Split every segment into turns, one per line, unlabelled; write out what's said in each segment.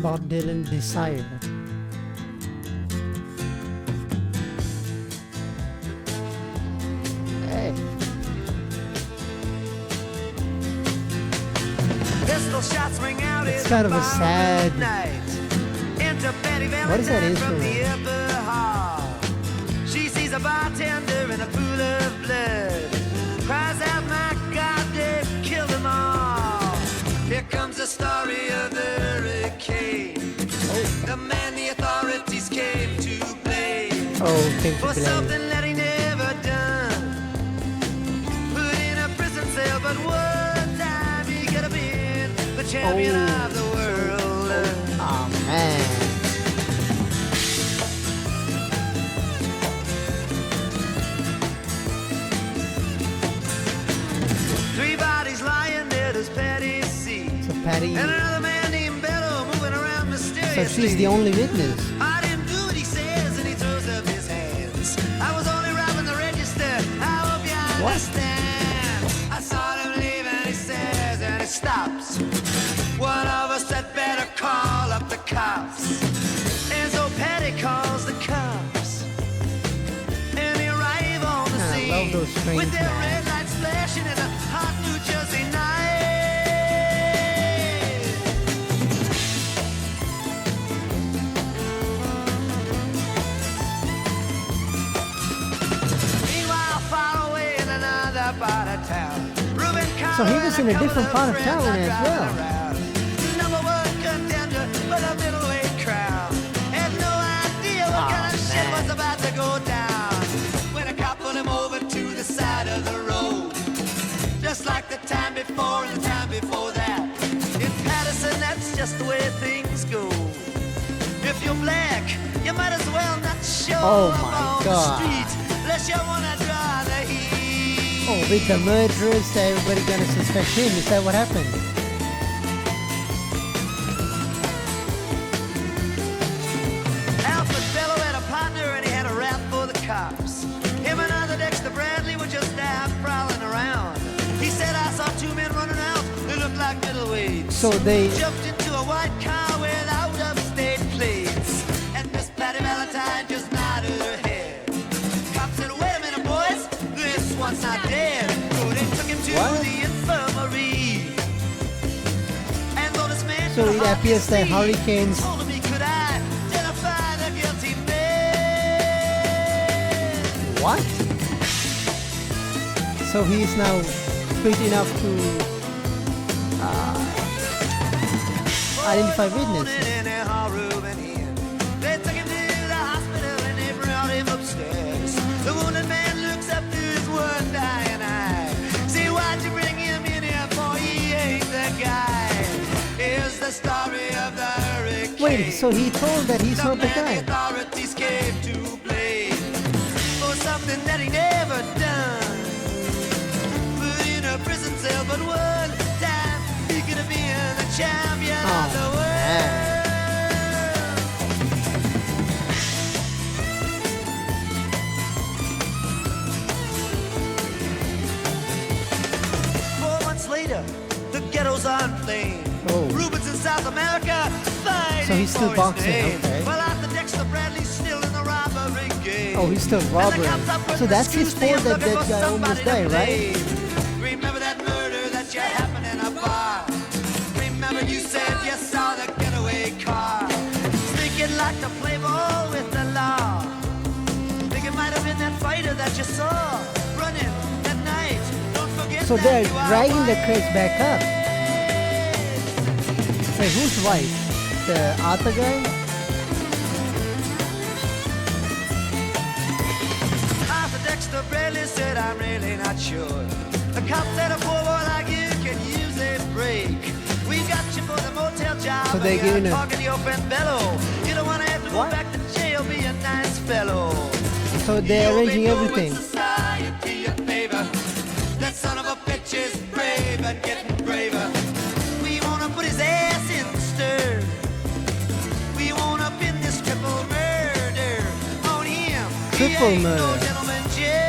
Bob Dylan Desire. Hey. It's kind of a sad. What is that instrument?
She sees a bartender in a pool of blood. Cries out, my God, they've killed them all. Here comes the story of the hurricane. The man the authorities came to blame. For something that he never done. Put in a prison cell, but one time he could have been the champion of the world.
Oh man.
Three bodies lying there, does Patty see?
So Patty.
And another man named Bello moving around mysteriously.
So she's the only witness.
I didn't do what he says, and he throws up his hands. I was only robbing the register. I hope you understand. I saw him leave, and he says, and he stops. One of us had better call up the cops. And so Patty calls the cops. And they arrive on the scene.
I love those trains,
with their
man.
red lights flashing in a hot New Jersey night. Meanwhile, far away in another part of town,
So he was in a different part of town as well.
Number one contender for the middleweight crowd. Had no idea what kind of shit was about to go down. When a cop pulled him over to the side of the road. Just like the time before and the time before that. In Patterson, that's just the way things go. If you're black, you might as well not show
Oh
up
my
on
God.
the street unless you wanna draw the heat.
Oh, with the murderers, everybody gonna suspect him. Is that what happened?
Alfred Bello had a partner and he had a rap for the cops. Him and other Dexter Bradley were just out prowling around. He said, I saw two men running out who looked like middleweights.
So they.
Jumped into a white car without upstate plates. And Miss Patty Valentine just nodded her head. Cops said, wait a minute, boys, this one's not dead. So they took him to the infirmary. And though this man
So
could
it
hardly
appears that
see,
hurricanes.
told him he could identify the guilty man.
What? So he's now fit enough to identify witnesses.
They took him to the hospital and they brought him upstairs. The wounded man looks up to his one dying eye. See, why'd you bring him in here for? He ain't the guy. Here's the story of the hurricane.
Wait, so he told that he's not the
man
guy.
the authorities came to blame for something that he never done. Put in a prison cell, but one time he could have been the champion of the world.
man.
4 months later, the ghettos are inflamed.
Oh.
Rubens in South America fighting
So he's still
for
boxing,
his name.
okay.
Well, after Dexter Bradley's still in the robbery game.
Oh, he's still robbing. So that's his fault that that guy almost died, right?
Remember that murder that you happened in a bar. Remember you said you saw the getaway car. Thinking like to play ball with the law. Think it might have been that fighter that you saw running that night. Don't forget
So
that
they're
you are
dragging the
white.
crates back up. Wait, who's white? The Arthur guy?
Arthur Dexter Bradley said, I'm really not sure. The cop said a poor boy like you can use a break. We got you for the motel job.
So they're giving a-
talking to your friend Bello. You don't want to have to
What?
go back to jail, be a nice fellow.
So they're
You'll be
arranging
doing
everything.
society a favor. That son of a bitch is brave and getting braver. We want to put his ass in the stir. We want to pin this triple murder on him. He
Triple
ain't no
murder.
gentleman jail.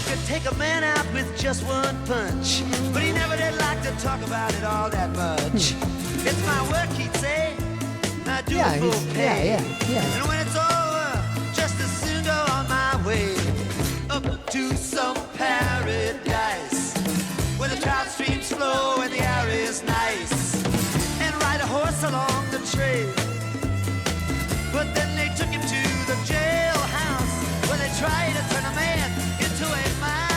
could take a man out with just one punch, but he never did like to talk about it all that much. It's my work, he'd say. I do it for pay. And when it's over, just as soon go on my way up to some paradise where the trout streams flow and the air is nice, and ride a horse along the trail. But then they took him to the jailhouse where they tried to turn a man into a mouse.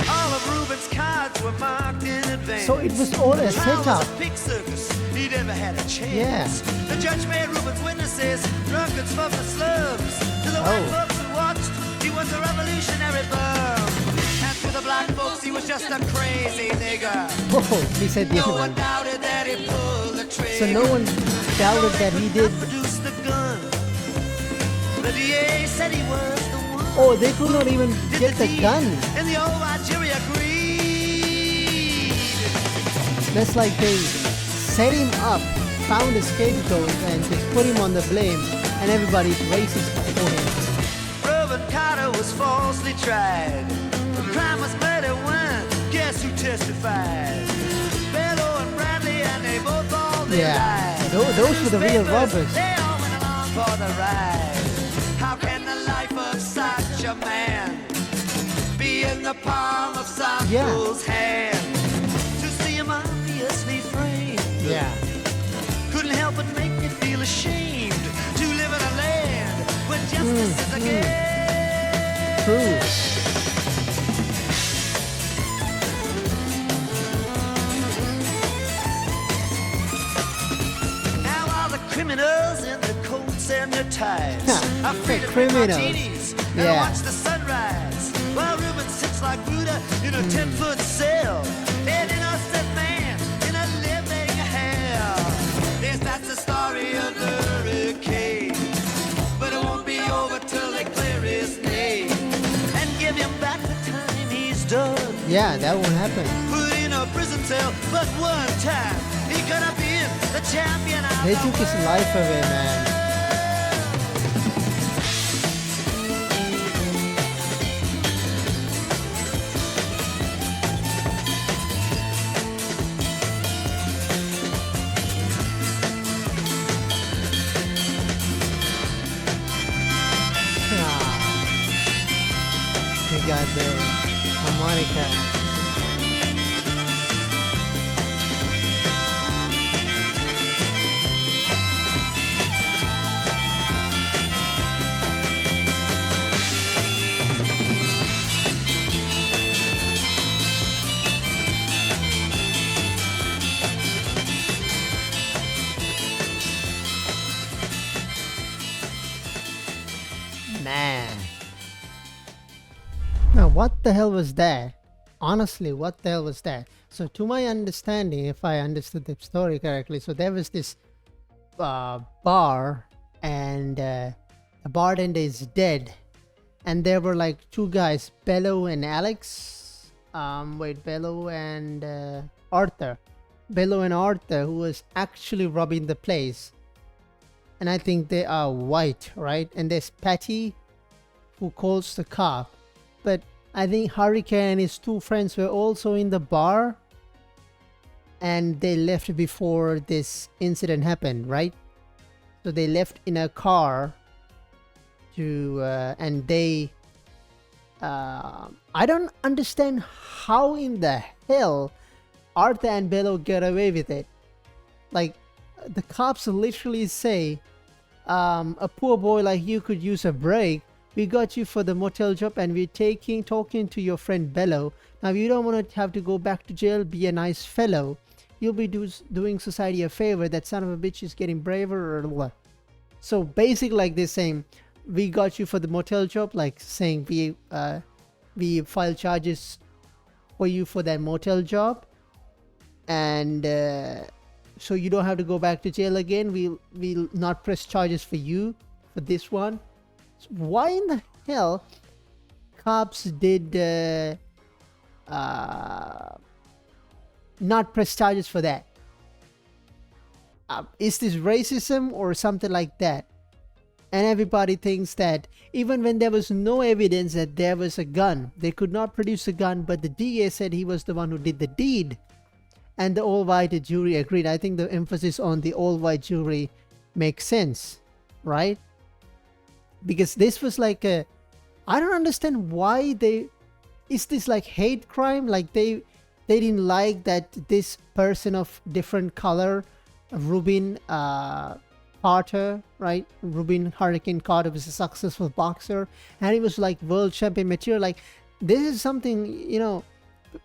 All of Reuben's cards were marked in advance.
So it was all a setup.
A pig circus. He never had a chance.
Yeah.
The judge made Reuben's witnesses drunkards from the slums. To the white folks who watched, he was a revolutionary bum. And to the black folks, he was just a crazy nigger.
Oh, he said the
No
other
one
one.
doubted that he pulled the trigger.
So no one doubted that he did.
Produce the gun. The DA said he was the one.
Oh, they could not even get the gun.
And the old white jury agreed.
That's like they set him up, found a scapegoat, and just put him on the blame, and everybody's racist for him.
Reuben Carter was falsely tried. The crime was murder one. Guess who testified? Bello and Bradley, and they both all did
Yeah,
lie.
those were the real robbers.
They all went along for the ride. How can the life of such a man be in the palm of some fool's hand? To see him obviously framed.
Yeah.
Couldn't help but make me feel ashamed to live in a land where justice is a game.
True.
Now all the criminals in their coats and their ties are free to drink
criminals.
martinis and
Yeah.
watch the sunrise, while Reuben sits like Buddha in a 10-foot cell, an innocent man in a living hell. Yes, that's the story of the hurricane, but it won't be over till they clear his name and give him back the time he's done.
Yeah, that won't happen.
Put in a prison cell, but one time he could have been the champion of
They
the
took his
world.
life away, man. We got the harmonica. Man. Now, what the hell was that? Honestly, what the hell was that? So, to my understanding, if I understood the story correctly, so there was this bar, and the bartender is dead, and there were like two guys, Bello and Alex. Bello and Arthur. Bello and Arthur, who was actually robbing the place. And I think they are white, right? And there's Patty, who calls the cop. But I think Hurricane and his two friends were also in the bar, and they left before this incident happened, right? So they left in a car to and they I don't understand how in the hell Arthur and Bello get away with it. Like, the cops literally say, a poor boy like you could use a break. We got you for the motel job, and we're talking to your friend Bello. Now, you don't want to have to go back to jail. Be a nice fellow. You'll be doing society a favor. That son of a bitch is getting braver. Or so basically, like they're saying, we got you for the motel job. Like saying we filed charges for you for that motel job, and so you don't have to go back to jail again. We'll not press charges for you for this one. So why in the hell cops did not press charges for that? is this racism or something like that? And everybody thinks that even when there was no evidence that there was a gun, they could not produce a gun, but the DA said he was the one who did the deed. And the all-white jury agreed. I think the emphasis on the all-white jury makes sense, right? Because this was like a... I don't understand why they... Is this like hate crime? Like they didn't like that this person of different color, Rubin Carter, right? Rubin Hurricane Carter was a successful boxer, and he was like world champion material. Like this is something, you know,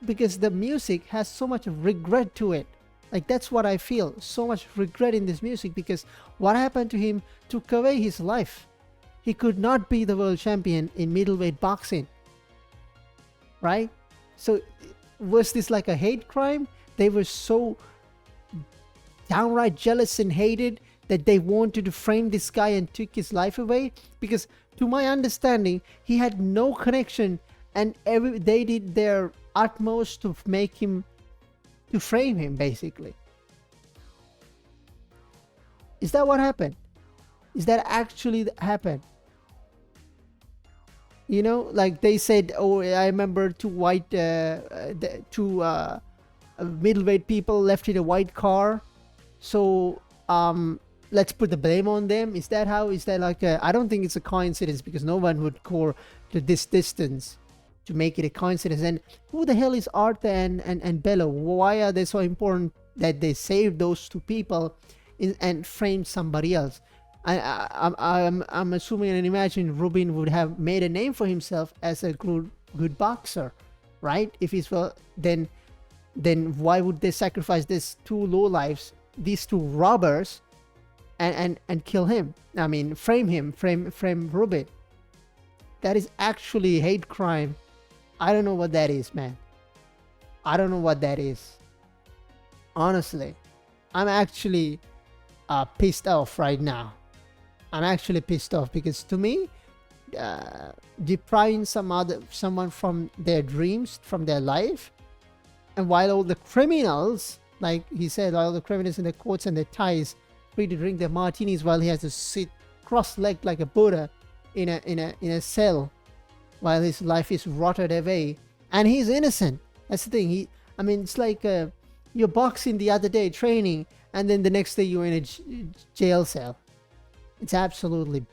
because the music has so much regret to it. Like that's what I feel, so much regret in this music, because what happened to him took away his life. He could not be the world champion in middleweight boxing, right? So was this like a hate crime? They were so downright jealous and hated that they wanted to frame this guy and took his life away? Because to my understanding, he had no connection, and they did their utmost to make him, to frame him, basically. Is that what happened? Is that actually happened? You know, like they said, oh, I remember two middleweight people left in a white car, so let's put the blame on them. Is that how? Is that like a... I don't think it's a coincidence, because no one would go to this distance to make it a coincidence. And who the hell is Arthur and Bello? Why are they so important that they saved those two people and framed somebody else? I'm assuming and imagine Rubin would have made a name for himself as a good boxer, right? If he's well, then why would they sacrifice these two lowlifes, these two robbers, and kill him? I mean, frame Rubin. That is actually hate crime. I don't know what that is, man. I don't know what that is. Honestly, I'm actually pissed off right now. I'm actually pissed off, because to me, depriving someone from their dreams, from their life, and while all the criminals, like he said, all the criminals in their coats and their ties, free to drink their martinis, while he has to sit cross-legged like a Buddha in a cell, while his life is rotted away, and he's innocent. That's the thing. I mean, it's like you're boxing the other day, training, and then the next day you're in a jail cell. It's absolutely...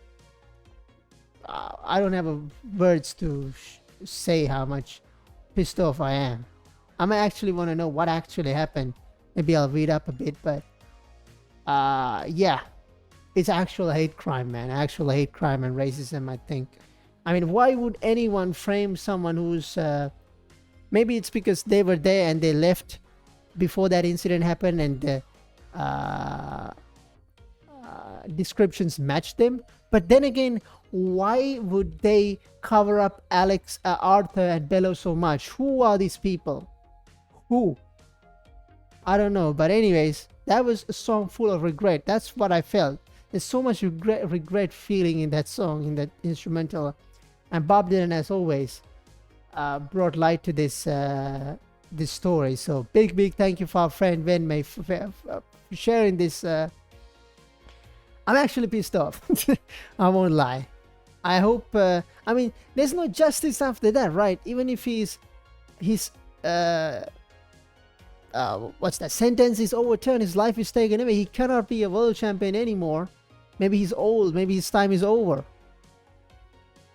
I don't have words to say how much pissed off I am. I might actually want to know what actually happened. Maybe I'll read up a bit, but yeah, it's actual hate crime, man. Actual hate crime and racism, I think. I mean, why would anyone frame someone who's... maybe it's because they were there and they left before that incident happened, and the descriptions matched them. But then again, why would they cover up Arthur and Bello so much? Who are these people? Who? I don't know. But anyways, that was a song full of regret. That's what I felt. There's so much regret feeling in that song, in that instrumental. And Bob Dylan, as always, brought light to this this story. So big thank you for our friend Wenwei for sharing this. I'm actually pissed off. I won't lie. I hope... I mean, there's no justice after that, right? Even if his what's that? Sentence is overturned, his life is taken away, he cannot be a world champion anymore. Maybe he's old. Maybe his time is over.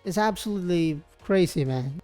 It's absolutely crazy, man.